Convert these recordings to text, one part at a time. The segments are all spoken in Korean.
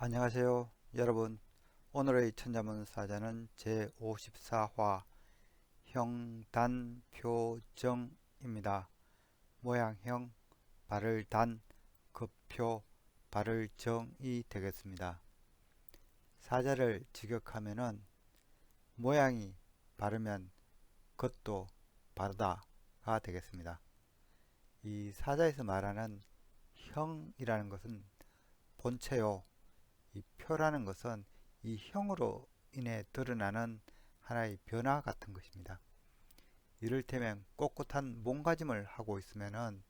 안녕하세요 여러분. 오늘의 천자문사자는 제54화 형단표정입니다. 모양형, 발을 단, 급표, 발을 정이 되겠습니다. 사자를 직역하면은 모양이 바르면 것도 바르다가 되겠습니다. 이 사자에서 말하는 형이라는 것은 본체요, 이 표라는 것은 이 형으로 인해 드러나는 하나의 변화 같은 것입니다. 이를테면 꼿꼿한 몸가짐을 하고 있으면은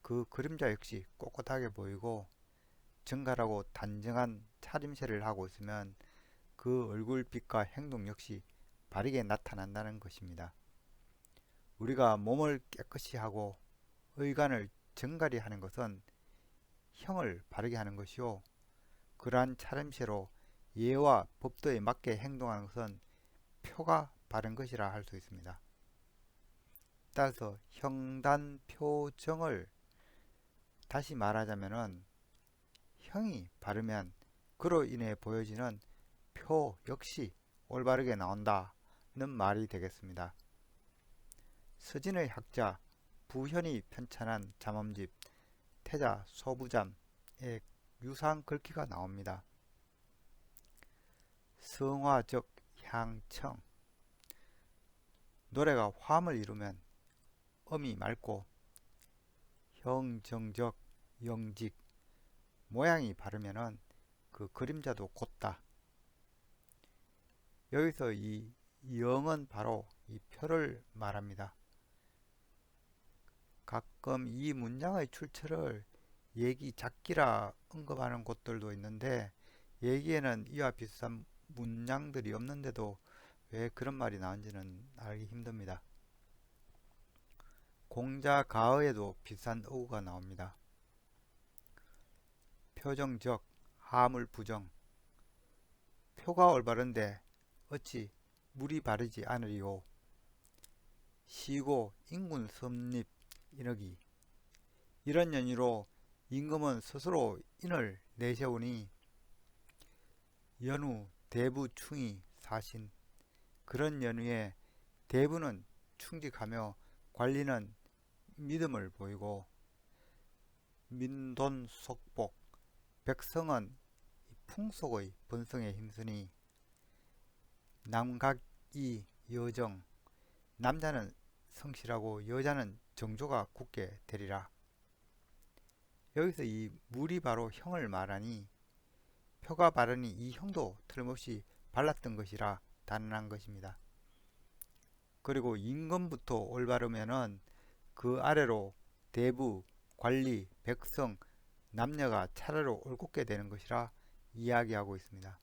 그 그림자 역시 꼿꼿하게 보이고, 정갈하고 단정한 차림새를 하고 있으면 그 얼굴빛과 행동 역시 바르게 나타난다는 것입니다. 우리가 몸을 깨끗이 하고 의관을 정갈히 하는 것은 형을 바르게 하는 것이요, 그러한 차림새로 예와 법도에 맞게 행동하는 것은 표가 바른 것이라 할 수 있습니다. 따라서 형단표정을 다시 말하자면은 형이 바르면 그로 인해 보여지는 표 역시 올바르게 나온다는 말이 되겠습니다. 서진의 학자 부현이 편찬한 잠엄집 태자 소부잠에 유사한 글귀가 나옵니다. 성화적 향청, 노래가 화음을 이루면 음이 맑고, 형정적 영직, 모양이 바르면은 그 그림자도 곧다. 여기서 이 영은 바로 이 표를 말합니다. 가끔 이 문장의 출처를 얘기 작기라 언급하는 곳들도 있는데, 얘기에는 이와 비슷한 문장들이 없는데도 왜 그런 말이 나온지는 알기 힘듭니다. 공자 가어에도 비슷한 어구가 나옵니다. 표정적, 하물부정, 표가 올바른데 어찌 물이 바르지 않으리요. 시고 인군 섭립 인허기, 이런 연유로 임금은 스스로 인을 내세우니 연후 대부충이 사신, 그런 연후에 대부는 충직하며 관리는 믿음을 보이고, 민돈속복, 백성은 풍속의 번성에 힘쓰니 남각이 여정, 남자는 성실하고 여자는 정조가 굳게 되리라. 여기서 이 물이 바로 형을 말하니 표가 바르니 이 형도 틀림없이 발랐던 것이라 단언한 것입니다. 그리고 임금부터 올바르면은 그 아래로 대부, 관리, 백성, 남녀가 차례로 옳곧게 되는 것이라 이야기하고 있습니다.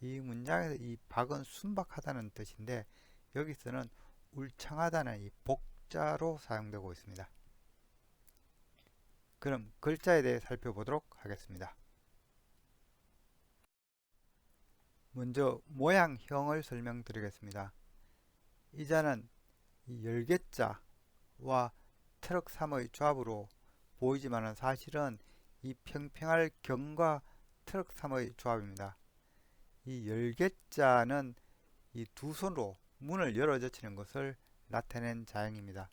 이 문장에서 이 박은 순박하다는 뜻인데, 여기서는 울창하다는 이 복자로 사용되고 있습니다. 그럼 글자에 대해 살펴보도록 하겠습니다. 먼저 모양형을 설명드리겠습니다. 이 자는 이 열개자와 트럭삼의 조합으로 보이지만 사실은 이 평평할 경과 트럭삼의 조합입니다. 이 열개자는 이 두 손으로 문을 열어 젖히는 것을 나타낸 자형입니다.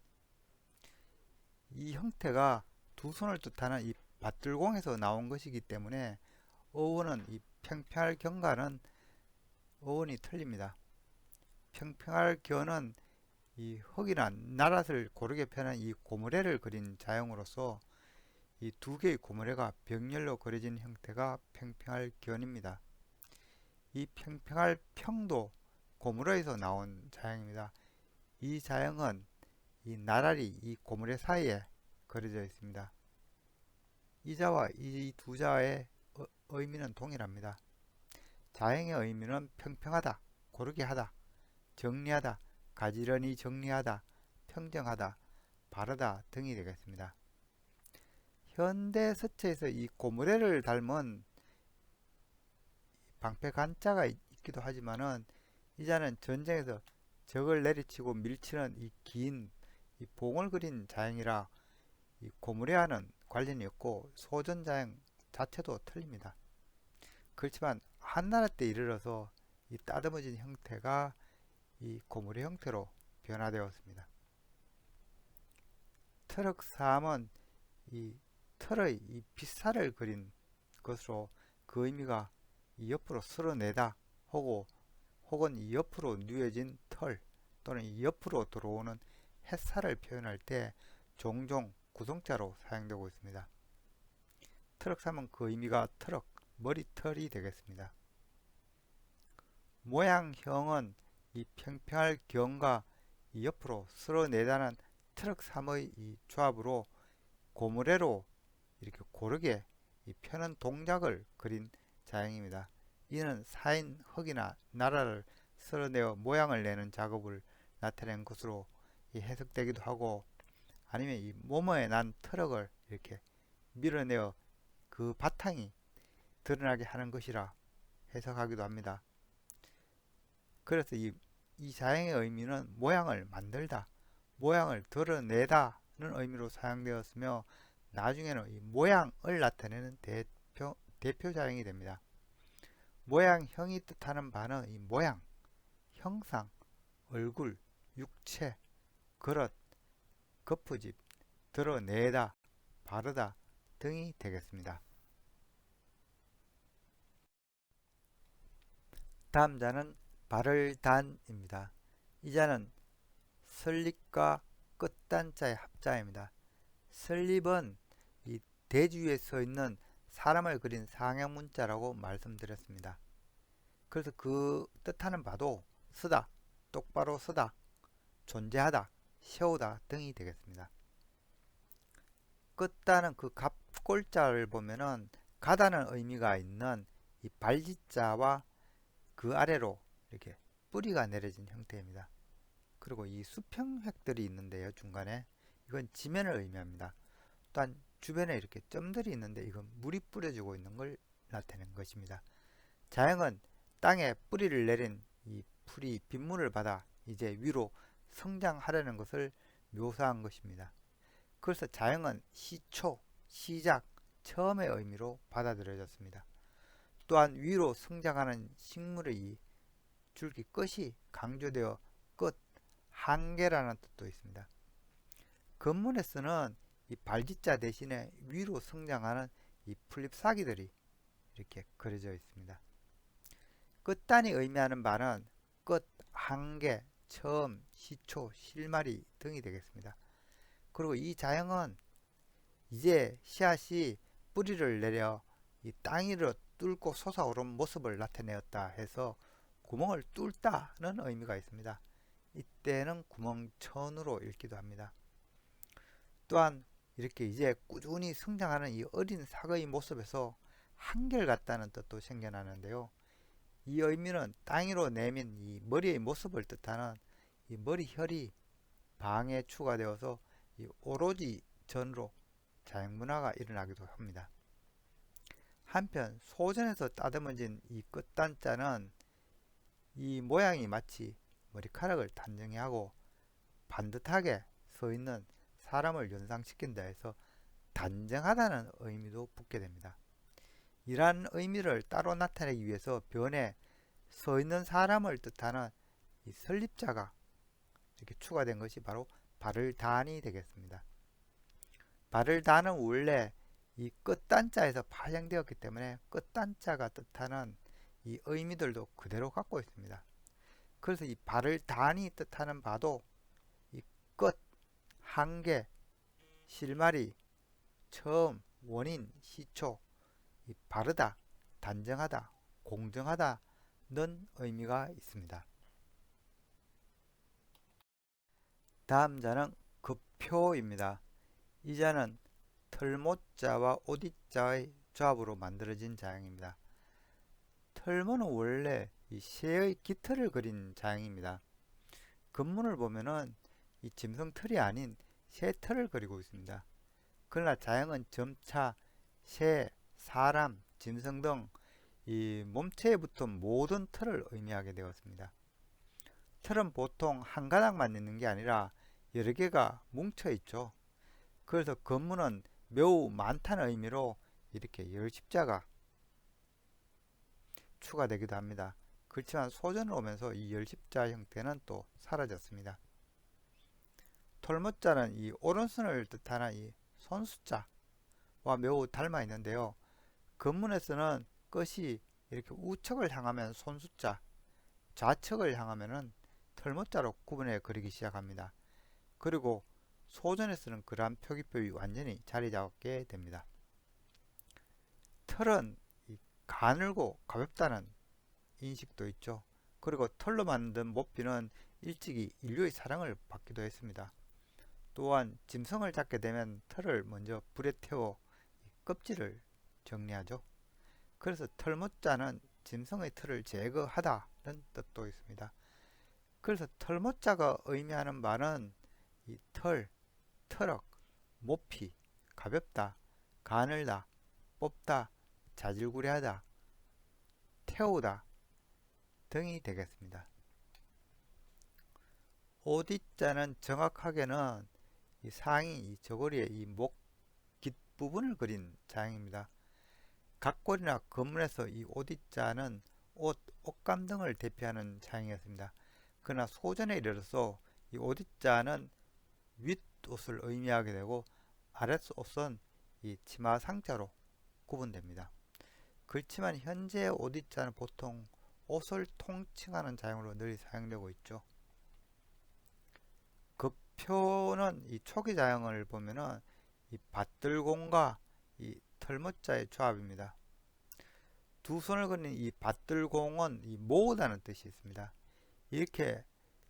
이 형태가 두 손을 뜻하는 이 밭들공에서 나온 것이기 때문에 어원은 이 평평할 경과는 어원이 틀립니다. 평평할 견은 이 흙이나 나랏을 고르게 펴는 이 고무래를 그린 자형으로서 이 두 개의 고무래가 병렬로 그려진 형태가 평평할 견입니다. 이 평평할 평도 고무래에서 나온 자형입니다. 이 자형은 이 나란히 이 고무래 사이에 그려져 있습니다. 이 자와 이 두 자의 의미는 동일합니다. 자형의 의미는 평평하다, 고르게 하다, 정리하다, 가지런히 정리하다, 평정하다, 바르다 등이 되겠습니다. 현대 서체에서 이 고무래를 닮은 방패 간자가 있기도 하지만은 이 자는 전쟁에서 적을 내리치고 밀치는 이 긴 이 봉을 그린 자형이라 이 고무래와는 관련이 없고 소전자형 자체도 틀립니다. 그렇지만 한나라 때 이르러서 이 따듬어진 형태가 이 고무의 형태로 변화되었습니다. 트럭 3은 이 털의 이 빗살을 그린 것으로 그 의미가 이 옆으로 쓸어내다 혹은 이 옆으로 누워진 털 또는 이 옆으로 들어오는 햇살을 표현할 때 종종 구성자로 사용되고 있습니다. 트럭 3은 그 의미가 트럭, 머리털이 되겠습니다. 모양형은 이 평평할 경과 이 옆으로 쓸어내다는 트럭 3의 이 조합으로 고무래로 이렇게 고르게 이 펴는 동작을 그린 자형입니다. 이는 쌓인 흙이나 나라를 쓸어내어 모양을 내는 작업을 나타낸 것으로 해석되기도 하고, 아니면 이 모모에 난 트럭을 이렇게 밀어내어 그 바탕이 드러나게 하는 것이라 해석하기도 합니다. 그래서 이 자형의 의미는 모양을 만들다, 모양을 드러내다는 의미로 사용되었으며, 나중에는 이 모양을 나타내는 대표 자형이 됩니다. 모양형이 뜻하는 바는 이 모양, 형상, 얼굴, 육체, 그릇, 거푸집, 드러내다, 바르다 등이 되겠습니다. 다음 자는 발을단입니다. 이 자는 설립과 끝단자의 합자입니다. 설립은 이 대지 위에 서 있는 사람을 그린 상형 문자라고 말씀드렸습니다. 그래서 그 뜻하는 바도 서다, 똑바로 서다, 존재하다, 세우다 등이 되겠습니다. 끝단은 그 갑골자를 보면은 가다는 의미가 있는 이 발지자와 그 아래로 이렇게 뿌리가 내려진 형태입니다. 그리고 이 수평획들이 있는데요, 중간에 이건 지면을 의미합니다. 또한 주변에 이렇게 점들이 있는데 이건 물이 뿌려지고 있는 걸 나타내는 것입니다. 자형은 땅에 뿌리를 내린 이 풀이 빗물을 받아 이제 위로 성장하려는 것을 묘사한 것입니다. 그래서 자형은 시초, 시작, 처음의 의미로 받아들여졌습니다. 또한 위로 성장하는 식물의 줄기 끝이 강조되어 끝, 한계라는 뜻도 있습니다. 근문에 쓰는 이 발지자 대신에 위로 성장하는 이 풀잎사기들이 이렇게 그려져 있습니다. 끝단이 의미하는 바는 끝, 한계, 처음, 시초, 실마리 등이 되겠습니다. 그리고 이 자형은 이제 씨앗이 뿌리를 내려 이 땅 위로 뚫고 솟아오른 모습을 나타내었다 해서 구멍을 뚫다는 의미가 있습니다. 이때는 구멍천으로 읽기도 합니다. 또한 이렇게 이제 꾸준히 성장하는 이 어린 사과의 모습에서 한결같다는 뜻도 생겨나는데요. 이 의미는 땅 위로 내민 이 머리의 모습을 뜻하는 이 머리혈이 방에 추가되어서 이 오로지 전으로 자연문화가 일어나기도 합니다. 한편 소전에서 따듬어진 이 끝단자는 이 모양이 마치 머리카락을 단정히 하고 반듯하게 서 있는 사람을 연상시킨다 해서 단정하다는 의미도 붙게 됩니다. 이러한 의미를 따로 나타내기 위해서 변에 서 있는 사람을 뜻하는 이 설립자가 이렇게 추가된 것이 바로 발을단이 되겠습니다. 발을단은 원래 이 끝단자에서 파생되었기 때문에 끝단자가 뜻하는 이 의미들도 그대로 갖고 있습니다. 그래서 이 발을단이 뜻하는 바도 이 끝, 한계, 실마리, 처음, 원인, 시초, 이 바르다, 단정하다, 공정하다는 의미가 있습니다. 다음 자는 급표입니다. 이 자는 털모자와 오디자의 조합으로 만들어진 자형입니다. 털모는 원래 이 새의 깃털을 그린 자형입니다. 근문을 보면은 이 짐승털이 아닌 새 털을 그리고 있습니다. 그러나 자형은 점차 새, 사람, 짐승 등 이 몸체에 붙은 모든 털을 의미하게 되었습니다. 털은 보통 한 가닥만 있는 게 아니라 여러 개가 뭉쳐 있죠. 그래서 근문은 매우 많다는 의미로 이렇게 10십자가 추가되기도 합니다. 그렇지만 소전으로 오면서 이 열십자 형태는 또 사라졌습니다. 털모자는 이 오른손을 뜻하는 이 손숫자와 매우 닮아 있는데요. 근문에서는 끝이 이렇게 우측을 향하면 손숫자, 좌측을 향하면은 털모자로 구분해 그리기 시작합니다. 그리고 소전에서는 그러한 표기법이 완전히 자리 잡게 됩니다. 털은 가늘고 가볍다는 인식도 있죠. 그리고 털로 만든 모피는 일찍이 인류의 사랑을 받기도 했습니다. 또한 짐승을 잡게 되면 털을 먼저 불에 태워 껍질을 정리하죠. 그래서 털모자는 짐승의 털을 제거하다는 뜻도 있습니다. 그래서 털모자가 의미하는 바는 이 털, 털럭, 모피, 가볍다, 가늘다, 뽑다, 자질구레하다, 태우다 등이 되겠습니다. 오디자는 정확하게는 이 상의, 이 저고리의 이 목 깃부분을 그린 자형입니다. 각골이나 검문에서 이 오디자는 옷, 옷감 등을 대표하는 자형이었습니다. 그러나 소전에 이르러서 이 오디자는 윗옷을 의미하게 되고 아랫옷은 이 치마 상자로 구분됩니다. 그렇지만 현재 오디자는 보통 옷을 통칭하는 자형으로 늘 사용되고 있죠. 급표는 이 초기 자형을 보면은 이 밭들공과 이 털모자의 조합입니다. 두 손을 그린 이 밭들공은 이 모으다는 뜻이 있습니다. 이렇게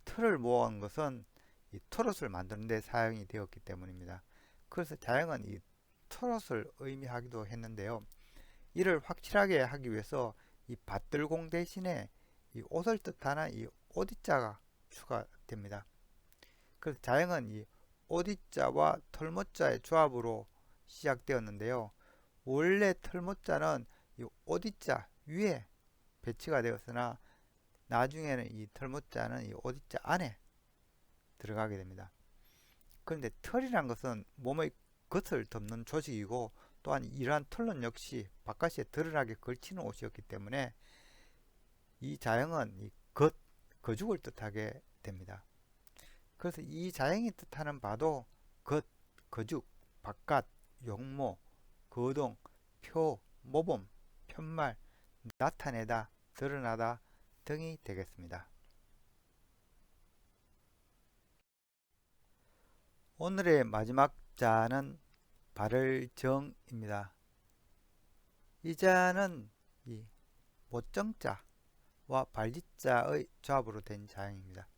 틀을 모은 것은 이 트롯을 만드는 데 사용이 되었기 때문입니다. 그래서 자형은 이 트롯을 의미하기도 했는데요. 이를 확실하게 하기 위해서 이 밭들공 대신에 이 옷을 뜻하는 이 오디자가 추가됩니다. 그래서 자형은 이 오디자와 털모자의 조합으로 시작되었는데요. 원래 털모자는 이 오디자 위에 배치가 되었으나 나중에는 이 털모자는 이 오디자 안에 들어가게 됩니다. 그런데 털이란 것은 몸의 겉을 덮는 조직이고 또한 이러한 털은 역시 바깥에 드러나게 걸치는 옷이었기 때문에 이 자형은 이 거죽을 뜻하게 됩니다. 그래서 이 자형이 뜻하는 바도 겉, 거죽, 바깥, 용모, 거동, 표, 모범, 편말, 나타내다, 드러나다 등이 되겠습니다. 오늘의 마지막 자는 발을정입니다. 이 자는 이 못정자와 발짓자의 조합으로 된 자형입니다.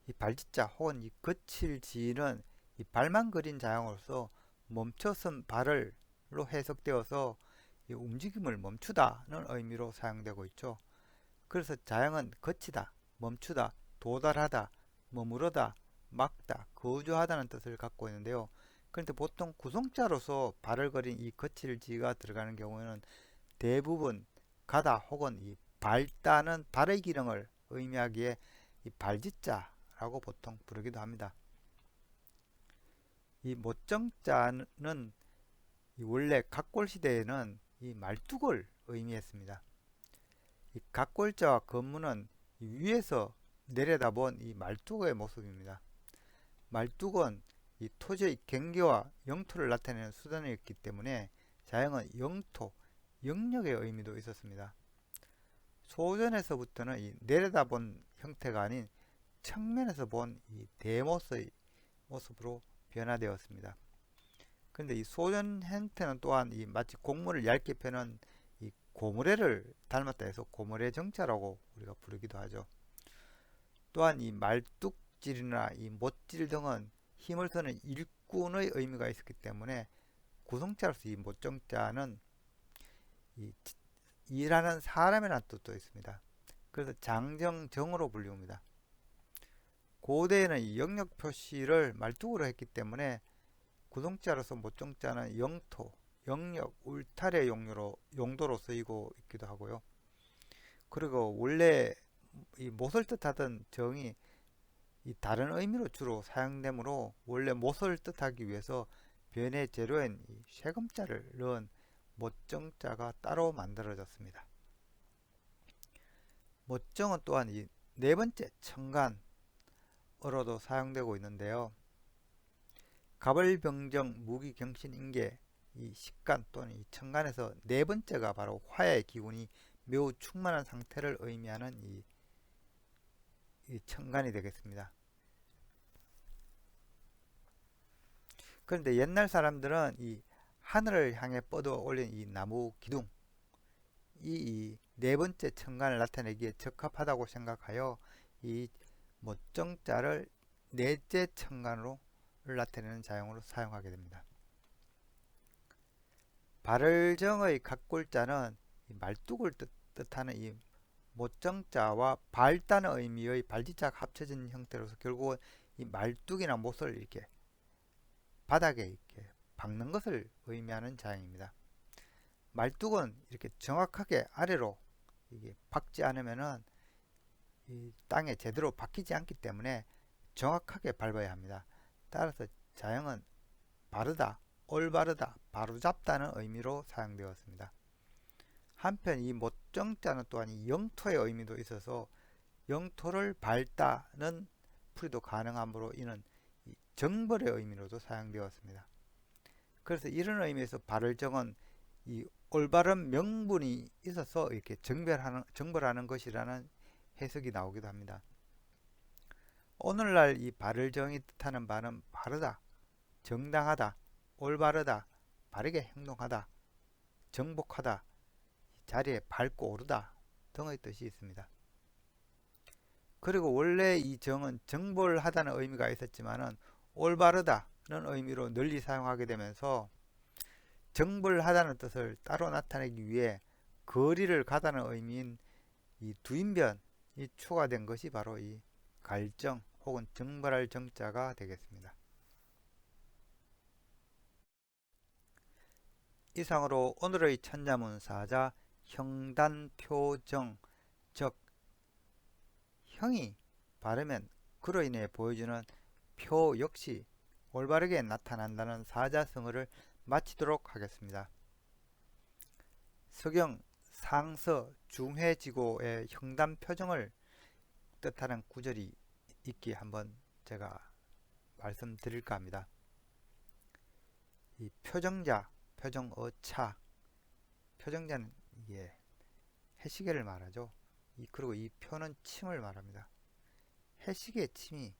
이 발짓자 혹은 이 거칠지는 이 발만 그린 자형으로서 멈춰선 발을로 해석되어서 이 움직임을 멈추다는 의미로 사용되고 있죠. 그래서 자형은 거치다, 멈추다, 도달하다, 머무르다, 막다, 거주하다는 뜻을 갖고 있는데요. 그런데 보통 구성자로서 발을 그린 이 거칠지가 들어가는 경우에는 대부분 가다 혹은 이 밟다는 발의 기능을 의미하기에 이 발짓자라고 보통 부르기도 합니다. 이 못정자는 원래 각골 시대에는 이 말뚝을 의미했습니다. 이 각골자와 건문은 위에서 내려다본 이 말뚝의 모습입니다. 말뚝은 이 토지의 경계와 영토를 나타내는 수단이었기 때문에 자형은 영토, 영역의 의미도 있었습니다. 소전에서부터는 이 내려다본 형태가 아닌 측면에서 본 이 대모스의 모습으로 변화되었습니다. 그런데 이 소전 형태는 또한 이 마치 곡물을 얇게 펴는 이 고무래를 닮았다 해서 고무래 정자라고 우리가 부르기도 하죠. 또한 이 말뚝질이나 이 못질 등은 힘을 쓰는 일꾼의 의미가 있었기 때문에 구성자로서 이 못정자는 이 일하는 사람이라는 뜻도 있습니다. 그래서 장정정으로 불립니다. 고대에는 이 영역 표시를 말뚝으로 했기 때문에 구성자로서 못정자는 영토, 영역, 울타리 용도로 쓰이고 있기도 하고요. 그리고 원래 이 못을 뜻하던 정이 이 다른 의미로 주로 사용되므로 원래 못을 뜻하기 위해서 변의 재료인 이 쇠금자를 넣은 모정자가 따로 만들어졌습니다. 모정은 또한 이 네 번째 청간으로도 사용되고 있는데요. 갑을병정 무기경신인계 이 식간 또는 이 청간에서 네 번째가 바로 화의 기운이 매우 충만한 상태를 의미하는 이 청간이 되겠습니다. 그런데 옛날 사람들은 이 하늘을 향해 뻗어 올린 이 나무 기둥 이 네 번째 청간을 나타내기에 적합하다고 생각하여 이 모정자를 넷째 청간으로 나타내는 자용으로 사용하게 됩니다. 발을정의 각골자는 말뚝을 뜻하는 이 모정자와 발다는 의미의 발지자가 합쳐진 형태로서 결국은 이 말뚝이나 못을 이렇게 바닥에 이렇게 박는 것을 의미하는 자형입니다. 말뚝은 이렇게 정확하게 아래로 이게 박지 않으면은 이 땅에 제대로 박히지 않기 때문에 정확하게 밟아야 합니다. 따라서 자형은 바르다, 올바르다, 바로잡다는 의미로 사용되었습니다. 한편 이 모정자는 또한 이 영토의 의미도 있어서 영토를 밟다는 풀이도 가능하므로 이는 정벌의 의미로도 사용되었습니다. 그래서 이런 의미에서 발을정은 이 올바른 명분이 있어서 이렇게 정벌하는 것이라는 해석이 나오기도 합니다. 오늘날 이 발을정이 뜻하는 바는 바르다, 정당하다, 올바르다, 바르게 행동하다, 정복하다, 자리에 밟고 오르다 등의 뜻이 있습니다. 그리고 원래 이 정은 정벌하다는 의미가 있었지만은 올바르다는 의미로 널리 사용하게 되면서 정벌하다는 뜻을 따로 나타내기 위해 거리를 가다는 의미인 이 두인변이 추가된 것이 바로 이 갈정 혹은 정벌할 정자가 되겠습니다. 이상으로 오늘의 천자문사자 형단표정, 즉 형이 바르면 그로 인해 보여주는 표 역시 올바르게 나타난다는 사자성어를 마치도록 하겠습니다. 서경 상서 중해지고의 형단표정을 뜻하는 구절이 있기에 한번 제가 말씀드릴까 합니다. 이 표정자, 표정어차, 표정자는 이게 해시계를 말하죠. 그리고 이 표는 침을 말합니다. 해시계 침이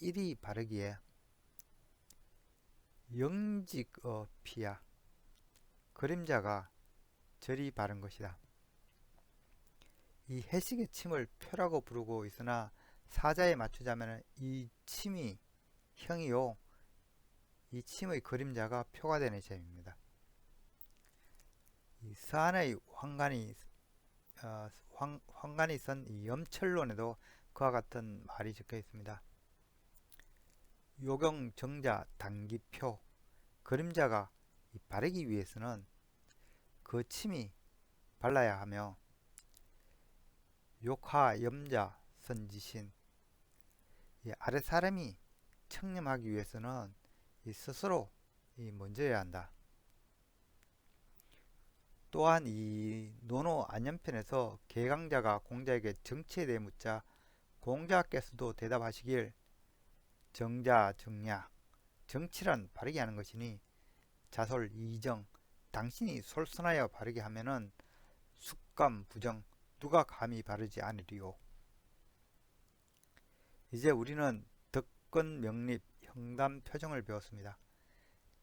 일이 바르기에 영직피야 그림자가 절이 바른 것이다. 이 해시계 침을 표라고 부르고 있으나 사자에 맞추자면 이 침이 형이요 이 침의 그림자가 표가 되는 셈입니다. 이 서안의 황간이 쓴 이 염철론에도 그와 같은 말이 적혀 있습니다. 요경 정자 단기표 그림자가 바르기 위해서는 그 침이 발라야 하며 욕하 염자 선지신 아래 사람이 청렴하기 위해서는 스스로 먼저야 한다. 또한 이 논어 안연편에서 개강자가 공자에게 정치에 대해 묻자 공자께서도 대답하시길 정자 정야 정치란 바르게 하는 것이니 자솔 이정 당신이 솔선하여 바르게 하면은 숙감 부정 누가 감히 바르지 않으리요. 이제 우리는 덕건 명립 형단 표정을 배웠습니다.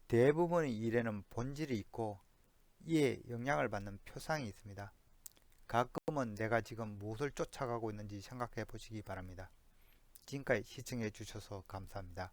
대부분의 일에는 본질이 있고 이에 영향을 받는 표상이 있습니다. 가끔은 내가 지금 무엇을 쫓아가고 있는지 생각해 보시기 바랍니다. 지금까지 시청해 주셔서 감사합니다.